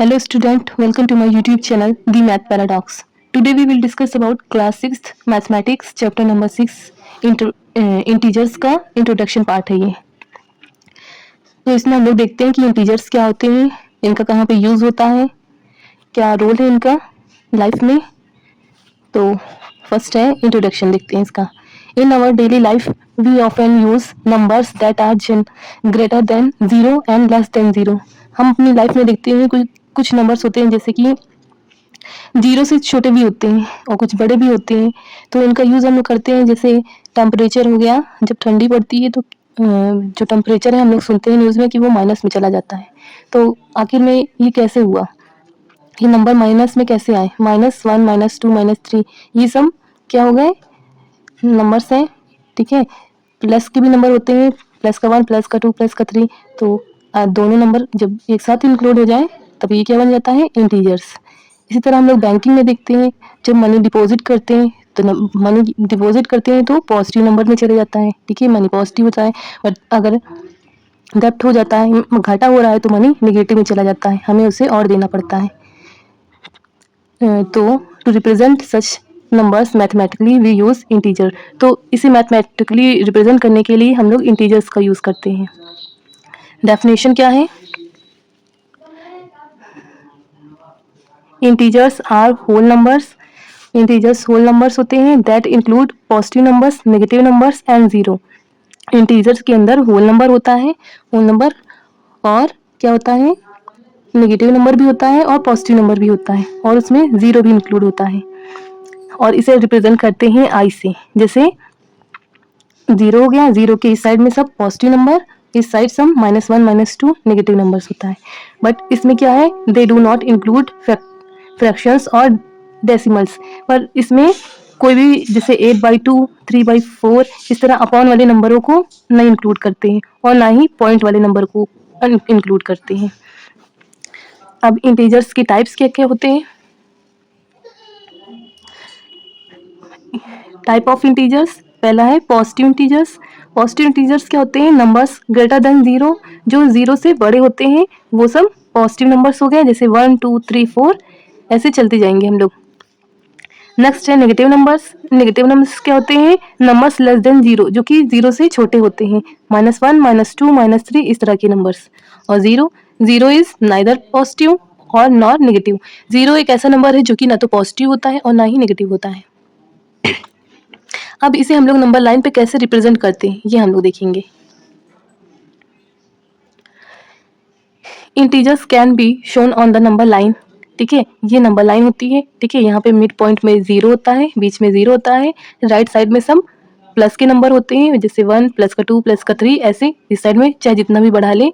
Hello student, welcome to my YouTube channel The Math Paradox. Today we will discuss about class 6th Mathematics chapter number 6 integers का introduction part है ये। तो इसमें हम लोग देखते हैं कि इंटीजर्स क्या होते हैं, इनका कहाँ पे यूज होता है, क्या रोल है इनका लाइफ में। तो फर्स्ट है इंट्रोडक्शन, देखते हैं इसका। In our daily life we often use numbers that are greater than 0 and less than 0। हम अपनी लाइफ में देखते हैं कुछ नंबर्स होते हैं जैसे कि 0 से छोटे भी होते हैं और कुछ बड़े भी होते हैं। तो इनका यूज़ हम लोग करते हैं, जैसे टेम्परेचर हो गया, जब ठंडी पड़ती है तो जो टेम्परेचर है हम लोग सुनते हैं न्यूज़ में कि वो माइनस में चला जाता है। तो आखिर में ये कैसे हुआ, ये नंबर माइनस में कैसे आए? -1, -2, -3 ये सब क्या हो गए, नंबर्स हैं। ठीक है, प्लस के भी नंबर होते हैं, प्लस का 1, प्लस का 2, प्लस का 3। तो दोनों नंबर जब एक साथ इंक्लूड हो जाए तब ये क्या बन जाता है, इंटीजर्स। इसी तरह हम लोग बैंकिंग में देखते हैं, जब मनी डिपॉजिट करते हैं तो मनी डिपॉजिट करते हैं तो पॉजिटिव नंबर में चले जाता है। ठीक है, मनी पॉजिटिव होता है, बट अगर डेप्ट हो जाता है, घाटा हो रहा है, तो मनी नेगेटिव में चला जाता है, हमें उसे और देना पड़ता है। तो to represent such numbers mathematically we use integer. तो इसे मैथमेटिकली रिप्रेजेंट करने के लिए हम लोग इंटीजर्स का यूज़ करते हैं। डेफिनेशन क्या है? Integers are whole numbers. Integers whole numbers होते हैं that include positive numbers, negative numbers and zero. Integers के अंदर होल नंबर होता है, होल नंबर, और क्या होता है, नेगेटिव नंबर भी होता है और पॉजिटिव नंबर भी होता है, और उसमें ज़ीरो भी इंक्लूड होता है। और इसे रिप्रेजेंट करते हैं आई से। जैसे 0 हो गया, 0 के इस साइड में सब पॉजिटिव नंबर, इस साइड सब -1 -2 नेगेटिव नंबर्स होता है। बट इसमें क्या है, they do not include fractions और डेसिमल्स। पर इसमें कोई भी, जैसे 8/2, 3/4 इस तरह अपॉन वाले नंबरों को नहीं इंक्लूड करते हैं, और ना ही पॉइंट वाले नंबर को इंक्लूड करते हैं। अब इंटीजर्स के टाइप्स क्या क्या होते हैं? टाइप ऑफ इंटीजर्स, पहला है पॉजिटिव इंटीजर्स। पॉजिटिव इंटीजर्स क्या होते हैं, नंबर्स ग्रेटर देन 0, जो 0 से बड़े होते हैं वो सब पॉजिटिव नंबर्स हो गए, जैसे 1, 2, 3, 4 ऐसे चलते जाएंगे हम लोग। नेक्स्ट है नेगेटिव नंबर्स। नेगेटिव नंबर्स क्या होते हैं, नंबर्स लेस देन 0, जो कि 0 से छोटे होते हैं, -1, -2, -3 इस तरह के नंबर्स। और ज़ीरो इज नाइदर पॉजिटिव और नॉट नेगेटिव। 0 एक ऐसा नंबर है जो कि ना तो पॉजिटिव होता है और ना ही नेगेटिव होता है। अब इसे हम लोग नंबर लाइन पे कैसे रिप्रेजेंट करते हैं ये हम लोग देखेंगे। Integers can be shown on the number line. ठीक है, ये नंबर लाइन होती है। ठीक है, यहाँ पे मिड पॉइंट में 0 होता है, बीच में 0 होता है, राइट साइड में सब प्लस के नंबर होते हैं, जैसे 1, प्लस का 2, प्लस का 3, ऐसे इस साइड में चाहे जितना भी बढ़ा ले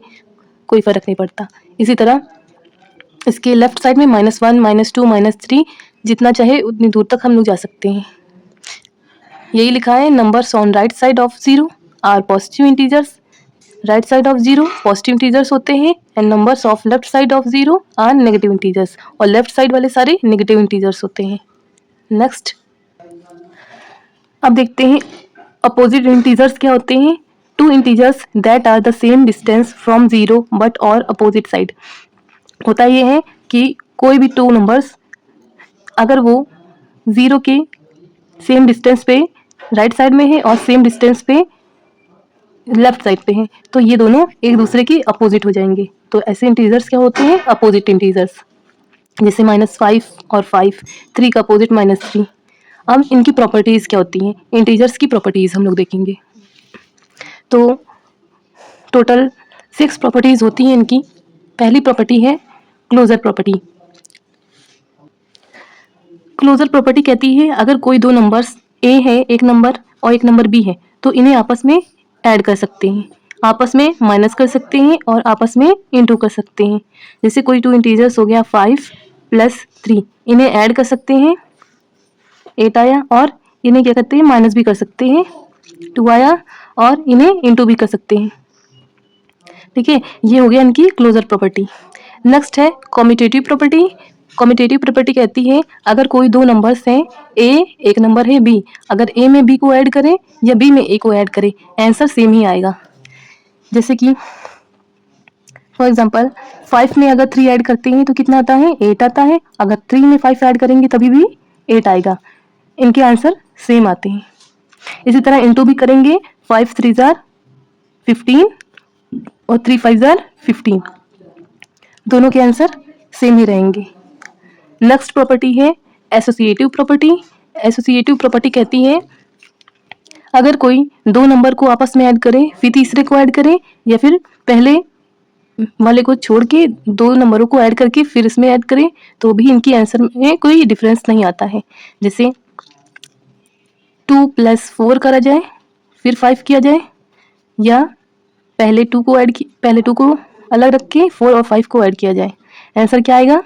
कोई फर्क नहीं पड़ता। इसी तरह इसके लेफ्ट साइड में -1, -2, -3 जितना चाहे उतनी दूर तक हम लोग जा सकते हैं। यही लिखा है, numbers on right side of 0 are positive integers. Right side of 0 positive integers होते हैं, and numbers of left side of 0 are negative integers, और लेफ्ट साइड वाले सारे नेगेटिव इंटीजर्स होते हैं। नेक्स्ट, अब देखते हैं अपोजिट इंटीजर्स क्या होते हैं। Two integers that are the same distance from 0 but और अपोजिट साइड। होता ये है कि कोई भी टू नंबर्स अगर वो 0 के सेम डिस्टेंस पे राइट साइड में है और सेम डिस्टेंस पे लेफ्ट साइड पे हैं, तो ये दोनों एक दूसरे के अपोजिट हो जाएंगे। तो ऐसे इंटीजर्स क्या होते हैं, अपोजिट इंटीजर्स। जैसे -5 और 5, 3 का अपोजिट -3। अब इनकी प्रॉपर्टीज़ क्या होती हैं, इंटीजर्स की प्रॉपर्टीज़ हम लोग देखेंगे। तो टोटल 6 प्रॉपर्टीज़ होती हैं इनकी। पहली प्रॉपर्टी है क्लोजर प्रॉपर्टी। क्लोजर प्रॉपर्टी कहती है, अगर कोई दो नंबर्स ए है, एक नंबर और एक नंबर बी है, तो इन्हें आपस में ऐड कर सकते हैं, आपस में माइनस कर सकते हैं और आपस में इंटू कर सकते हैं। जैसे कोई टू इंटीजर्स हो गया 5 + 3, इन्हें ऐड कर सकते हैं, 8 आया, और इन्हें क्या करते हैं, माइनस भी कर सकते हैं, 2 आया, और इन्हें इंटू भी कर सकते हैं। ठीक है, ये हो गया इनकी क्लोजर प्रॉपर्टी। नेक्स्ट है कॉम्यूटेटिव प्रॉपर्टी। कॉम्यूटेटिव प्रॉपर्टी कहती है, अगर कोई दो नंबर्स हैं, ए एक नंबर है बी, अगर ए में बी को ऐड करें या बी में ए को ऐड करें, आंसर सेम ही आएगा। जैसे कि फॉर एग्जांपल 5 में अगर 3 ऐड करते हैं तो कितना आता है, 8 आता है। अगर 3 में 5 ऐड करेंगे तभी भी 8 आएगा। इनके आंसर सेम आते हैं। इसी तरह इनटू भी करेंगे, 5 3 जार 15 और 3 5 जार 15, दोनों के आंसर सेम ही रहेंगे। नेक्स्ट प्रॉपर्टी है एसोसिएटिव प्रॉपर्टी। एसोसिएटिव प्रॉपर्टी कहती है अगर कोई दो नंबर को आपस में ऐड करे फिर तीसरे को ऐड करे, या फिर पहले वाले को छोड़ के दो नंबरों को ऐड करके फिर इसमें ऐड करें, तो भी इनकी आंसर में कोई डिफरेंस नहीं आता है। जैसे 2 + 4 करा जाए फिर 5 किया जाए, या पहले 2 को अलग रख के 4 और 5 को ऐड किया जाए, आंसर क्या आएगा?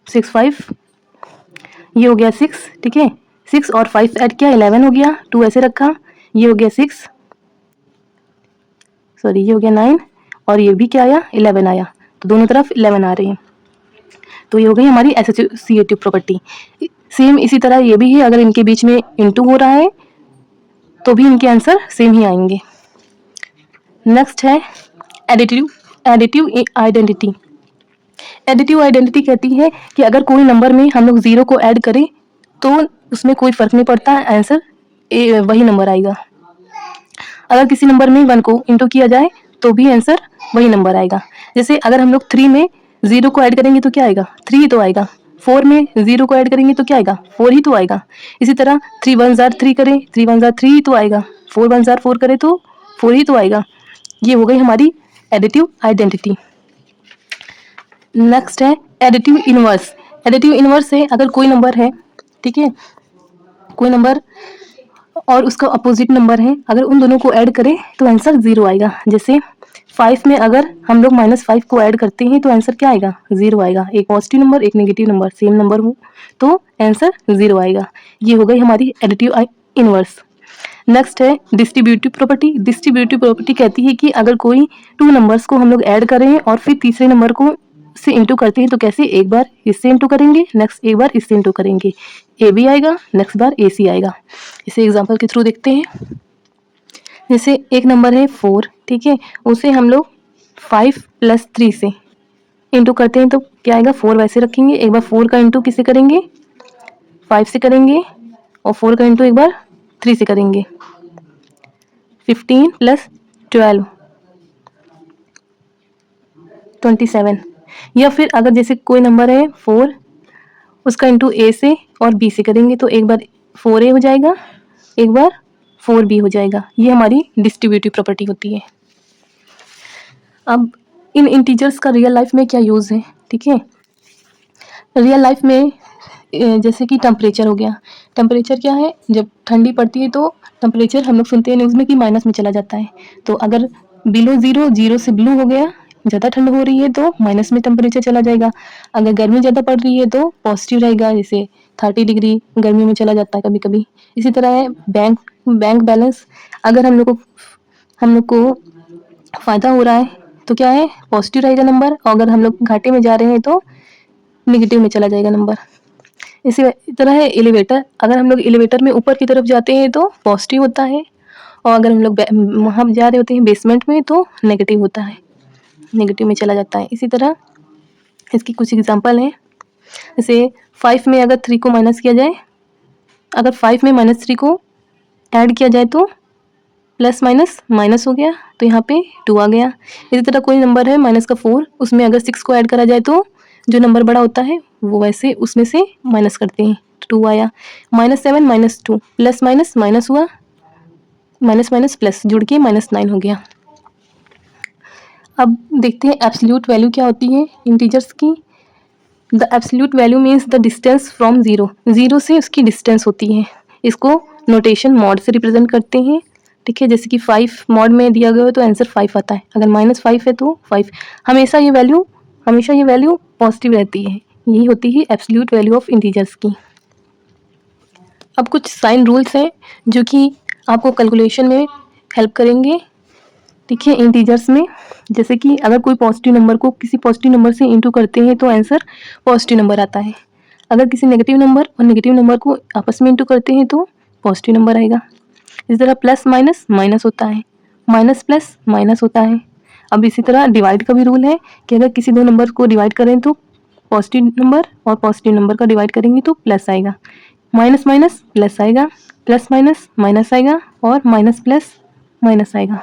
6 5, ये हो गया 6, ठीक है। 6 और 5 ऐड किया 11 हो गया, 2 ऐसे रखा, ये हो गया 6, सॉरी ये हो गया 9, और ये भी क्या आया 11 आया, तो दोनों तरफ 11 आ रहे हैं। तो ये हो गई हमारी एसोसिएटिव प्रॉपर्टी। सेम इसी तरह ये भी है, अगर इनके बीच में इनटू हो रहा है तो भी इनके आंसर सेम ही आएंगे। नेक्स्ट है एडिटिव आइडेंटिटी। एडिटिव आइडेंटिटी कहती है कि अगर कोई नंबर में हम लोग 0 को ऐड करें तो उसमें कोई फर्क नहीं पड़ता, आंसर वही नंबर आएगा। अगर किसी नंबर में 1 को इंटू किया जाए तो भी आंसर वही नंबर आएगा। जैसे अगर हम लोग 3 में 0 को ऐड करेंगे तो क्या आएगा, 3 ही तो आएगा। 4 में 0 को ऐड करेंगे तो क्या आएगा, 4 ही तो आएगा। इसी तरह 3 1 जार 3 करें, 3 1 जार 3 ही तो आएगा। 4 1 जार 4 करें तो 4 ही तो आएगा। ये हो गई हमारी एडिटिव आइडेंटिटी। नेक्स्ट है एडिटिव इनवर्स। एडिटिव इनवर्स है अगर कोई नंबर है, ठीक है, कोई नंबर और उसका अपोजिट नंबर है, अगर उन दोनों को ऐड करें तो आंसर 0 आएगा। जैसे 5 में अगर हम लोग -5 को ऐड करते हैं तो आंसर क्या आएगा, 0 आएगा। एक पॉजिटिव नंबर एक नेगेटिव नंबर सेम नंबर हो तो आंसर 0 आएगा। ये हो गई हमारी एडिटिव इनवर्स। नेक्स्ट है डिस्ट्रीब्यूटिव प्रॉपर्टी। डिस्ट्रीब्यूटिव प्रॉपर्टी कहती है कि अगर कोई 2 नंबर्स को हम लोग ऐड करें और फिर तीसरे नंबर को से इंटू करते हैं तो कैसे, एक बार इससे इंटू करेंगे, नेक्स्ट एक बार इससे इंटू करेंगे, ए बी आएगा, नेक्स्ट बार ए सी आएगा। इसे एग्जांपल के थ्रू देखते हैं। जैसे एक नंबर है 4, ठीक है, उसे हम लोग 5 + 3 से इंटू करते हैं तो क्या आएगा, 4 वैसे रखेंगे, एक बार 4 का इंटू किससे करेंगे, 5 से करेंगे, और 4 का इंटू एक बार 3 से करेंगे, 15 + 12 27। या फिर अगर जैसे कोई नंबर है 4, उसका इंटू ए से और बी से करेंगे तो एक बार 4a हो जाएगा, एक बार 4b हो जाएगा। ये हमारी डिस्ट्रीब्यूटिव प्रॉपर्टी होती है। अब इन इंटीजर्स का रियल लाइफ में क्या यूज़ है, ठीक है। रियल लाइफ में जैसे कि टेम्परेचर हो गया। टेम्परेचर क्या है, जब ठंडी पड़ती है तो टेम्परेचर हम लोग सुनते हैं न्यूज़ में कि माइनस में चला जाता है। तो अगर बिलो 0, 0 से ब्लू हो गया, ज़्यादा ठंड हो रही है तो माइनस में टेम्परेचर चला जाएगा। अगर गर्मी ज़्यादा पड़ रही है तो पॉजिटिव रहेगा, जैसे 30 डिग्री गर्मी में चला जाता है कभी कभी। इसी तरह है बैंक बैलेंस। अगर हम लोग को फ़ायदा हो रहा है तो क्या है, पॉजिटिव रहेगा नंबर, और अगर हम लोग घाटे में जा रहे हैं तो नेगेटिव में चला जाएगा नंबर। इसी तरह है एलिवेटर। अगर हम लोग एलिवेटर में ऊपर की तरफ जाते हैं तो पॉजिटिव होता है, और अगर हम लोग वहाँ जा रहे होते हैं बेसमेंट में तो नेगेटिव होता है, नेगेटिव में चला जाता है। इसी तरह इसकी कुछ एग्जांपल हैं। जैसे 5 में अगर 3 को माइनस किया जाए, अगर 5 में -3 को ऐड किया जाए तो प्लस माइनस हो गया, तो यहाँ पे 2 आ गया। इसी तरह कोई नंबर है -4, उसमें अगर 6 को ऐड करा जाए तो जो नंबर बड़ा होता है वो वैसे उसमें से माइनस करते हैं, 2 आया। -7 -2 प्लस माइनस हुआ, माइनस प्लस जुड़ के -9 हो गया। अब देखते हैं एब्सोल्यूट वैल्यू क्या होती है इंटीजर्स की। The absolute value means the distance from 0 से उसकी डिस्टेंस होती है। इसको नोटेशन मॉड से रिप्रेजेंट करते हैं, ठीक है। जैसे कि 5 मॉड में दिया गया हो तो आंसर 5 आता है, अगर -5 है तो 5। हमेशा ये वैल्यू पॉजिटिव रहती है। यही होती है एब्सोल्यूट वैल्यू ऑफ इंटीजर्स की। अब कुछ साइन रूल्स हैं जो कि आपको कैलकुलेशन में हेल्प करेंगे, ठीक है, इंटीजर्स में। जैसे कि अगर कोई पॉजिटिव नंबर को किसी पॉजिटिव नंबर से इंटू करते हैं तो आंसर पॉजिटिव नंबर आता है। अगर किसी नेगेटिव नंबर और नेगेटिव नंबर को आपस में इंटू करते हैं तो पॉजिटिव नंबर आएगा। इसी तरह प्लस माइनस माइनस होता है, माइनस प्लस माइनस होता है। अब इसी तरह डिवाइड का भी रूल है कि अगर किसी दो नंबर को डिवाइड करें तो पॉजिटिव नंबर और पॉजिटिव नंबर का डिवाइड करेंगे तो प्लस आएगा, माइनस माइनस प्लस आएगा, प्लस माइनस माइनस आएगा और माइनस प्लस माइनस आएगा।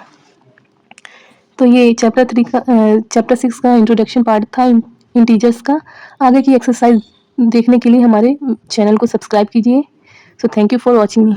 तो ये चैप्टर 6 का इंट्रोडक्शन पार्ट था इंटीजर्स का। आगे की एक्सरसाइज देखने के लिए हमारे चैनल को सब्सक्राइब कीजिए। So thank you for watching me.